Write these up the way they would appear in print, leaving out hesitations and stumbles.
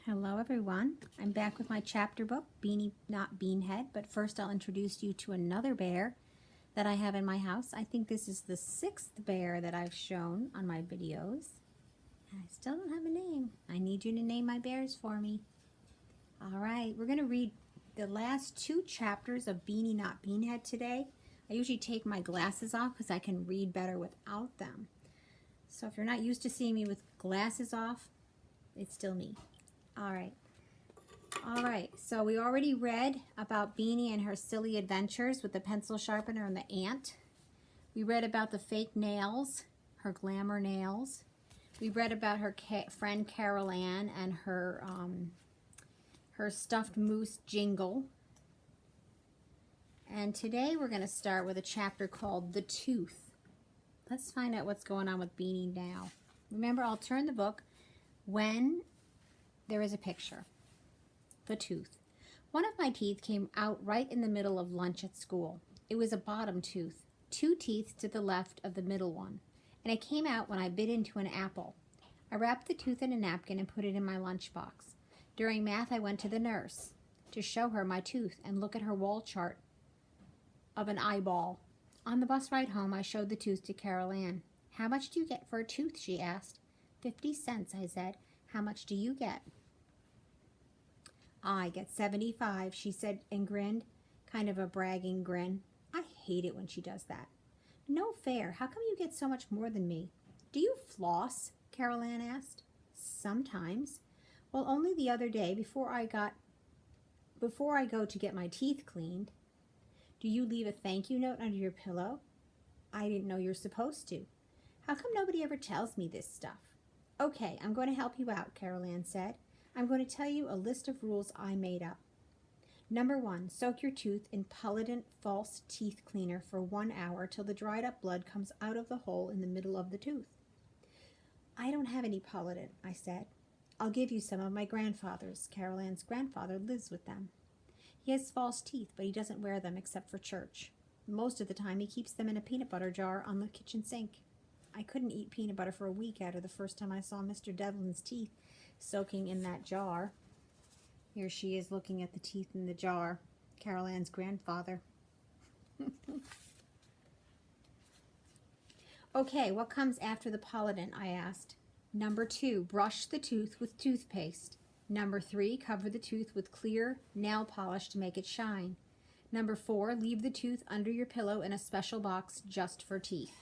Hello everyone, I'm back with my chapter book, Beany, not Beanhead, but first I'll introduce you to another bear that I have in my house. I think this is the 6th bear that I've shown on my videos. I still don't have a name. I need you to name my bears for me. Alright, we're going to read the last 2 chapters of Beany, not Beanhead today. I usually take my glasses off because I can read better without them. So if you're not used to seeing me with glasses off, it's still me. All right, so we already read about Beany and her silly adventures with the pencil sharpener and the ant. We read about the fake nails, her glamour nails. We read about her friend Carol Ann and her stuffed moose Jingle. And today we're going to start with a chapter called The Tooth. Let's find out what's going on with Beany now. Remember, I'll turn the book when there is a picture. The tooth. One of my teeth came out right in the middle of lunch at school. It was a bottom tooth, 2 teeth to the left of the middle one, and it came out when I bit into an apple. I wrapped the tooth in a napkin and put it in my lunchbox. During math, I went to the nurse to show her my tooth and look at her wall chart of an eyeball. On the bus ride home, I showed the tooth to Carol Ann. "How much do you get for a tooth?" she asked. 50 cents, I said. "How much do you get?" "I get 75, she said and grinned, kind of a bragging grin. I hate it when she does that. "No fair. How come you get so much more than me?" "Do you floss?" Carol Ann asked. "Sometimes. Well, only the other day before I go to get my teeth cleaned." "Do you leave a thank you note under your pillow?" "I didn't know you're supposed to." "How come nobody ever tells me this stuff?" "Okay, I'm going to help you out," Carol Ann said. "I'm going to tell you a list of rules I made up. Number 1, soak your tooth in Polident false teeth cleaner for 1 hour till the dried up blood comes out of the hole in the middle of the tooth." "I don't have any Polident," I said. "I'll give you some of my grandfather's." Carol Ann's grandfather lives with them. "He has false teeth, but he doesn't wear them except for church. Most of the time he keeps them in a peanut butter jar on the kitchen sink." I couldn't eat peanut butter for a week after the first time I saw Mr. Devlin's teeth soaking in that jar. Here she is looking at the teeth in the jar. Carol Ann's grandfather. "Okay, what comes after the Polident?" I asked. Number 2, brush the tooth with toothpaste. Number 3, cover the tooth with clear nail polish to make it shine. Number 4, leave the tooth under your pillow in a special box just for teeth.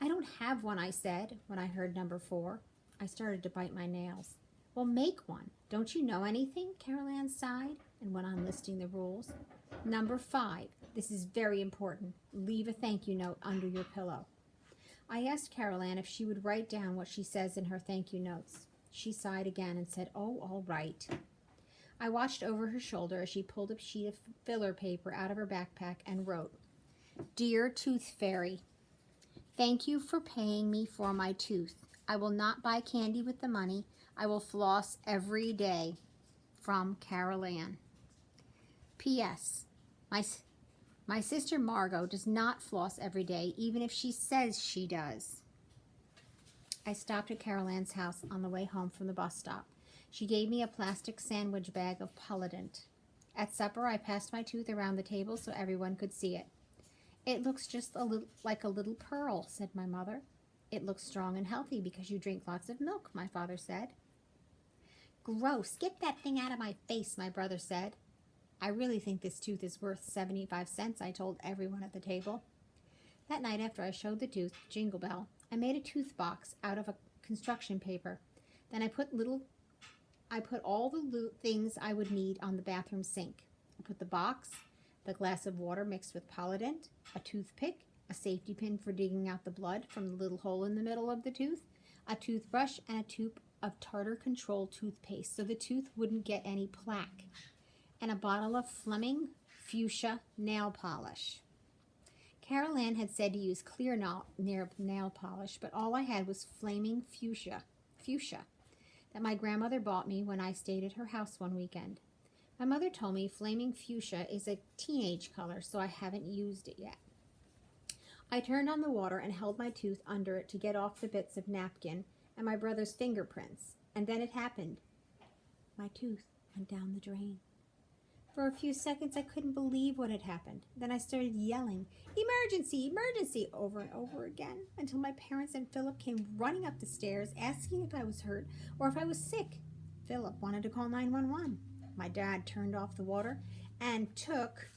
"I don't have one," I said when I heard number 4. I started to bite my nails. "Well, make one. Don't you know anything?" Carol Ann sighed and went on listing the rules. Number 5, this is very important. Leave a thank you note under your pillow. I asked Carol Ann if she would write down what she says in her thank you notes. She sighed again and said, "Oh, all right." I watched over her shoulder as she pulled a sheet of filler paper out of her backpack and wrote, "Dear Tooth Fairy, thank you for paying me for my tooth. I will not buy candy with the money. I will floss every day. From Carol Ann. P.S. My sister Margot does not floss every day, even if she says she does." I stopped at Carol Ann's house on the way home from the bus stop. She gave me a plastic sandwich bag of Polident. At supper, I passed my tooth around the table so everyone could see it. "It looks just like a little pearl," said my mother. "It looks strong and healthy because you drink lots of milk," my father said. "Gross, get that thing out of my face," my brother said. "I really think this tooth is worth 75 cents, I told everyone at the table. That night after I showed the tooth, Jingle Bell, I made a tooth box out of a construction paper. Then I put all the things I would need on the bathroom sink. I put the box, the glass of water mixed with Polident, a toothpick, a safety pin for digging out the blood from the little hole in the middle of the tooth, a toothbrush, and a tube of tartar control toothpaste so the tooth wouldn't get any plaque, and a bottle of Fleming fuchsia nail polish." Carol Ann had said to use clear nail polish, but all I had was Flaming fuchsia that my grandmother bought me when I stayed at her house one weekend. My mother told me Flaming fuchsia is a teenage color, so I haven't used it yet. I turned on the water and held my tooth under it to get off the bits of napkin and my brother's fingerprints, and then it happened. My tooth went down the drain. For a few seconds, I couldn't believe what had happened. Then I started yelling, "Emergency! Emergency!" over and over again until my parents and Philip came running up the stairs asking if I was hurt or if I was sick. Philip wanted to call 911. My dad turned off the water and took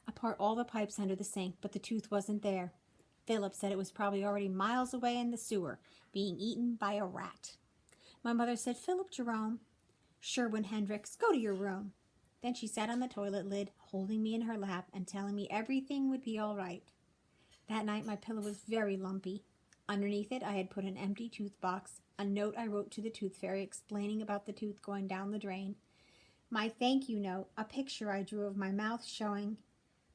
apart all the pipes under the sink, but the tooth wasn't there. Philip said it was probably already miles away in the sewer, being eaten by a rat. My mother said, "Philip Jerome, Sherwin Hendricks, go to your room." Then she sat on the toilet lid, holding me in her lap and telling me everything would be all right. That night, my pillow was very lumpy. Underneath it, I had put an empty tooth box, a note I wrote to the tooth fairy explaining about the tooth going down the drain, my thank you note, a picture I drew of my mouth showing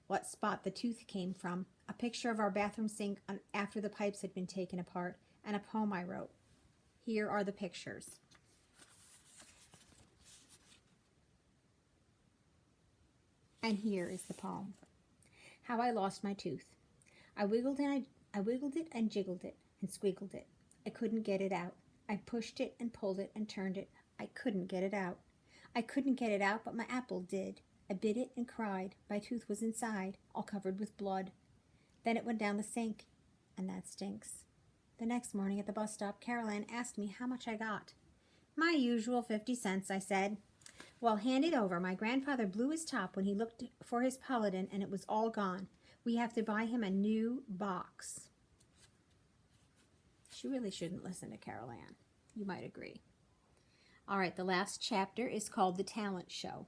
what spot the tooth came from, a picture of our bathroom sink after the pipes had been taken apart, and a poem I wrote. Here are the pictures. And here is the poem. How I lost my tooth. I wiggled it and jiggled it and squiggled it. I couldn't get it out. I pushed it and pulled it and turned it. I couldn't get it out. I couldn't get it out, but my apple did. I bit it and cried. My tooth was inside, all covered with blood. Then it went down the sink, and that stinks. The next morning at the bus stop, Carol Ann asked me how much I got. "My usual 50 cents, I said. "Well, hand it over. My grandfather blew his top when he looked for his Paladin, and it was all gone. We have to buy him a new box." She really shouldn't listen to Carol Ann. You might agree. All right, the last chapter is called The Talent Show.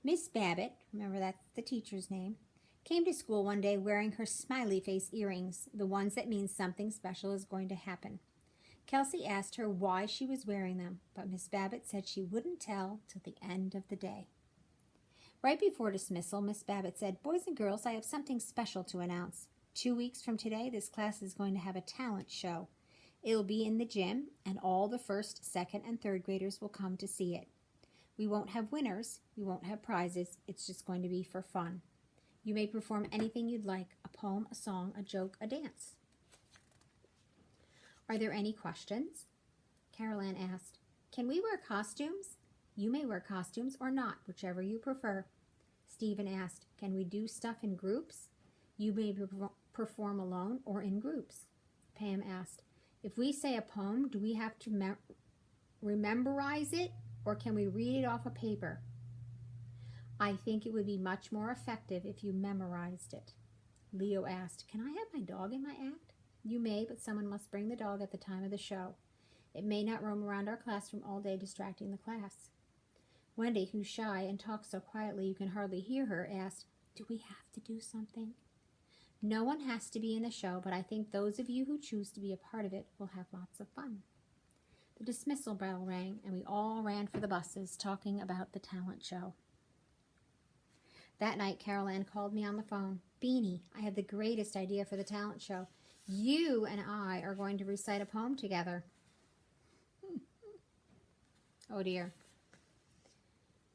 Miss Babbitt, remember that's the teacher's name, came to school one day wearing her smiley face earrings, the ones that mean something special is going to happen. Kelsey asked her why she was wearing them, but Miss Babbitt said she wouldn't tell till the end of the day. Right before dismissal, Miss Babbitt said, "Boys and girls, I have something special to announce. 2 weeks from today, this class is going to have a talent show. It'll be in the gym, and all the first, second, and third graders will come to see it. We won't have winners, we won't have prizes, it's just going to be for fun. You may perform anything you'd like, a poem, a song, a joke, a dance." "Are there any questions?" Carol Ann asked. "Can we wear costumes?" "You may wear costumes or not, whichever you prefer." Stephen asked, "Can we do stuff in groups?" "You may perform alone or in groups." Pam asked, "If we say a poem, do we have to rememberize it, or can we read it off a paper?" "I think it would be much more effective if you memorized it." Leo asked, "Can I have my dog in my act?" "You may, but someone must bring the dog at the time of the show. It may not roam around our classroom all day distracting the class." Wendy, who's shy and talks so quietly you can hardly hear her, asked, "Do we have to do something?" "No one has to be in the show, but I think those of you who choose to be a part of it will have lots of fun." The dismissal bell rang, and we all ran for the buses, talking about the talent show. That night, Carol Ann called me on the phone. "Beany, I have the greatest idea for the talent show. You and I are going to recite a poem together." Oh dear.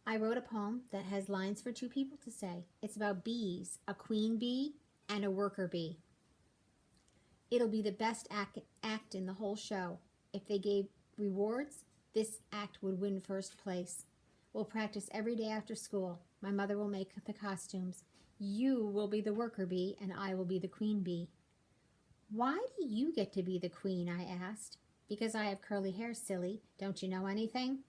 I wrote a poem that has lines for two people to say. It's about bees, a queen bee and a worker bee. It'll be the best act in the whole show. If they gave rewards, this act would win first place. We'll practice every day after school. My mother will make the costumes. You will be the worker bee, and I will be the queen bee. "Why do you get to be the queen?" I asked. "Because I have curly hair, silly. Don't you know anything?"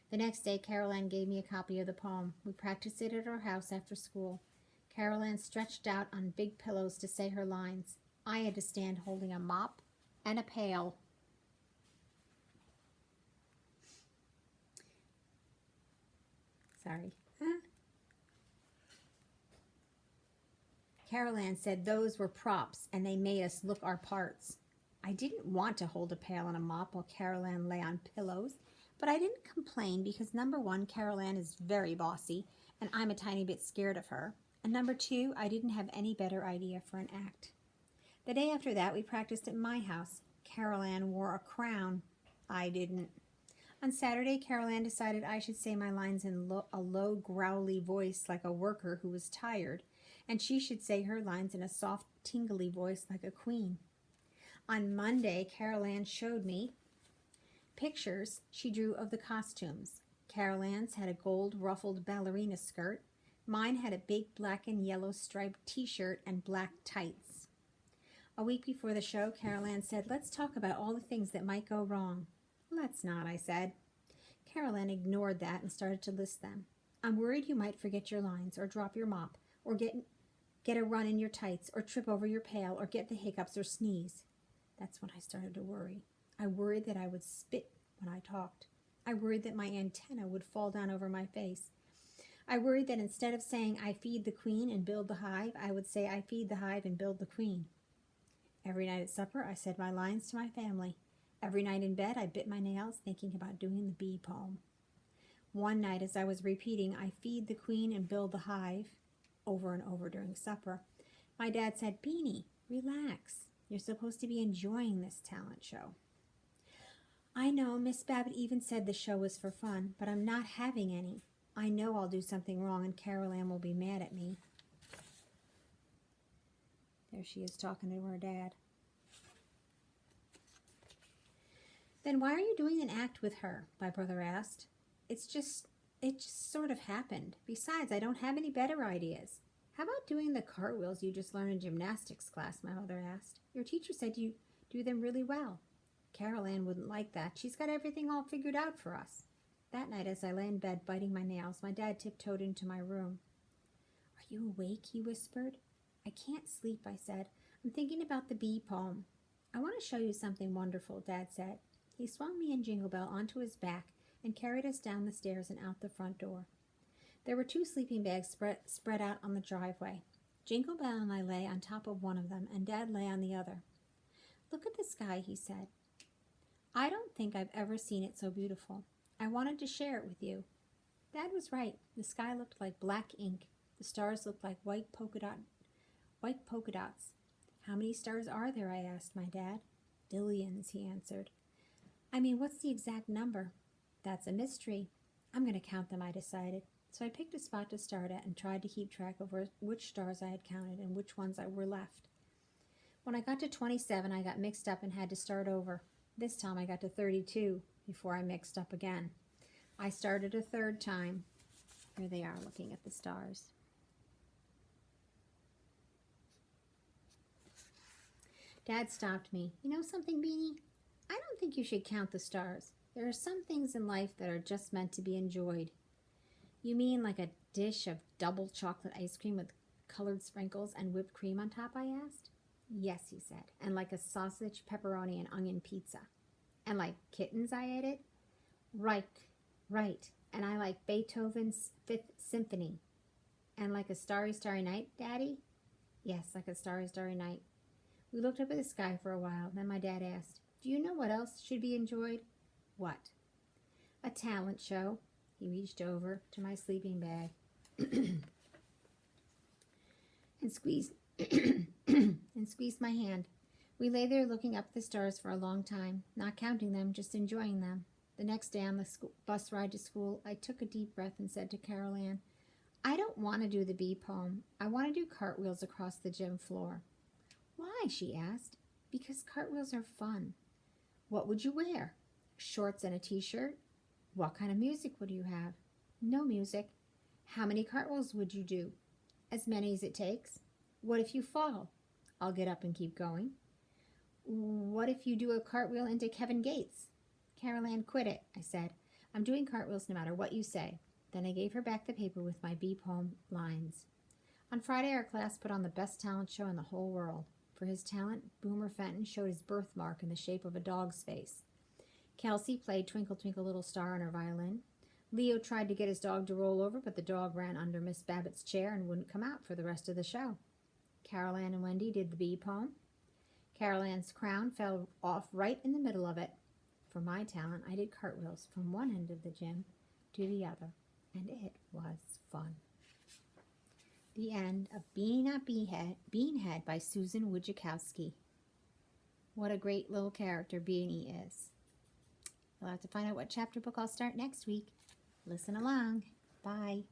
The next day, Carol Ann gave me a copy of the poem. We practiced it at our house after school. Carol Ann stretched out on big pillows to say her lines. I had to stand holding a mop and a pail. Sorry. Carol Ann said those were props and they made us look our parts. I didn't want to hold a pail and a mop while Carol Ann lay on pillows, but I didn't complain because number one, Carol Ann is very bossy and I'm a tiny bit scared of her. And number two, I didn't have any better idea for an act. The day after that, we practiced at my house. Carol Ann wore a crown. I didn't. On Saturday, Carol Ann decided I should say my lines in a low, growly voice like a worker who was tired, and she should say her lines in a soft, tingly voice like a queen. On Monday, Carol Ann showed me pictures she drew of the costumes. Carol Ann's had a gold ruffled ballerina skirt. Mine had a big black and yellow striped t-shirt and black tights. A week before the show, Carol Ann said, "Let's talk about all the things that might go wrong." "Let's not," I said. Carol Ann ignored that and started to list them. "I'm worried you might forget your lines, or drop your mop, or get a run in your tights, or trip over your pail, or get the hiccups or sneeze." That's when I started to worry. I worried that I would spit when I talked. I worried that my antenna would fall down over my face. I worried that instead of saying "I feed the queen and build the hive," I would say "I feed the hive and build the queen." Every night at supper, I said my lines to my family. Every night in bed, I bit my nails thinking about doing the bee poem. One night, as I was repeating "I feed the queen and build the hive" over and over during supper, my dad said, "Beany, relax. You're supposed to be enjoying this talent show." I know Miss Babbitt even said the show was for fun, but I'm not having any. I know I'll do something wrong and Carol Ann will be mad at me. There she is talking to her dad. "Then why are you doing an act with her?" my brother asked. It just sort of happened. Besides, I don't have any better ideas." "How about doing the cartwheels you just learned in gymnastics class?" my mother asked. "Your teacher said you do them really well." "Carol Ann wouldn't like that. She's got everything all figured out for us." That night, as I lay in bed biting my nails, my dad tiptoed into my room. "Are you awake?" he whispered. "I can't sleep," I said. "I'm thinking about the bee poem." "I want to show you something wonderful," Dad said. He swung me and Jingle Bell onto his back and carried us down the stairs and out the front door. There were 2 sleeping bags spread out on the driveway. Jingle Bell and I lay on top of one of them, and Dad lay on the other. "Look at the sky," he said. "I don't think I've ever seen it so beautiful. I wanted to share it with you." Dad was right. The sky looked like black ink. The stars looked like white polka dots. "How many stars are there?" I asked my dad. "Billions," he answered. "I mean, what's the exact number?" "That's a mystery. I'm going to count them," I decided. So I picked a spot to start at and tried to keep track of which stars I had counted and which ones were left. When I got to 27, I got mixed up and had to start over. This time I got to 32 before I mixed up again. I started a third time. Here they are looking at the stars. Dad stopped me. "You know something, Beany? I don't think you should count the stars. There are some things in life that are just meant to be enjoyed." "You mean like a dish of double chocolate ice cream with colored sprinkles and whipped cream on top?" I asked. "Yes," he said. "And like a sausage, pepperoni, and onion pizza." "And like kittens?" I added. Right. And I like Beethoven's Fifth Symphony." "And like a starry, starry night, Daddy?" "Yes, like a starry, starry night." We looked up at the sky for a while. Then my dad asked, "Do you know what else should be enjoyed?" "What?" "A talent show." He reached over to my sleeping bag and squeezed my hand. We lay there looking up at the stars for a long time, not counting them, just enjoying them. The next day on the bus ride to school, I took a deep breath and said to Carol Ann, "I don't want to do the bee poem. I want to do cartwheels across the gym floor." "Why?" she asked. "Because cartwheels are fun." "What would you wear?" "Shorts and a t-shirt." "What kind of music would you have?" "No music." "How many cartwheels would you do?" "As many as it takes." "What if you fall?" "I'll get up and keep going." "What if you do a cartwheel into Kevin Gates?" "Carol Ann, quit it," I said. "I'm doing cartwheels no matter what you say." Then I gave her back the paper with my bee poem lines. On Friday, our class put on the best talent show in the whole world. For his talent, Boomer Fenton showed his birthmark in the shape of a dog's face. Kelsey played Twinkle, Twinkle, Little Star on her violin. Leo tried to get his dog to roll over, but the dog ran under Miss Babbitt's chair and wouldn't come out for the rest of the show. Carol Ann and Wendy did the bee poem. Carol Ann's crown fell off right in the middle of it. For my talent, I did cartwheels from one end of the gym to the other, and it was fun. The end of Beany Not Beanhead by Susan Wojciechowski. What a great little character Beany is. You'll have to find out what chapter book I'll start next week. Listen along. Bye.